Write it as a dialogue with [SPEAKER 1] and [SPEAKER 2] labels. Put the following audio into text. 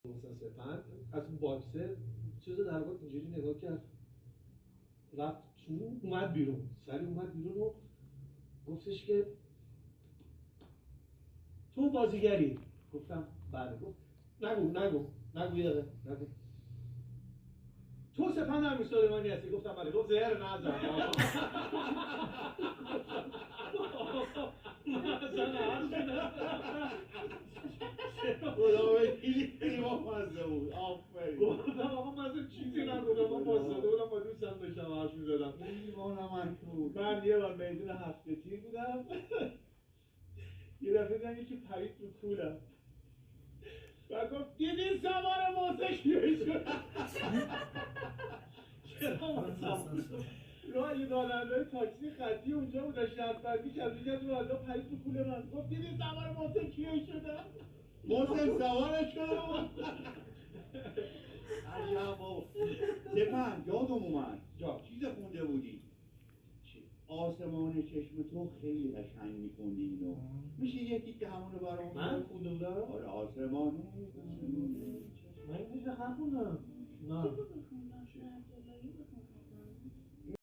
[SPEAKER 1] مثلا سپند از اون باکسه چیز در واقع اینجوری نگاه کرد، رفت تو اومد بیرون، سری اومد بیرون و گفتش که تو بازیگری؟ گفتم بله. گفت نگو یه دقیقه نگو. تو سپند امیر سلیمانی هستی؟ گفتم بله. گفت زهر نزن.
[SPEAKER 2] خدا خیلی مزه بود. آفرین.
[SPEAKER 1] گفتم آقا من اصلا چیزی نگفتم، من واسطه بودم با دوستم داشتم حرف می‌زدم. من یه بار میدون هفته تیر بودم، یه دفعه دیدم یکی پرید رو کولم و گفت دیدی سوار موزه کیه شد؟ راه یه راننده تاکسی خطی اونجا بود، داشت شرط بندی کرد، یکی از راننده پرید رو کوله من گفت دیدی سوار موزه کیه شدم؟
[SPEAKER 2] محسن سوارش کنم. عجب بابا. سپند یادم اومد چیز خونده بودی، آسمان چشم تو خیلی قشنگ میخوندی اینو، میشه یکی که همونو برامون؟
[SPEAKER 1] من خونده بودم؟
[SPEAKER 2] آره آسمان
[SPEAKER 1] من اینو نخوندم. نه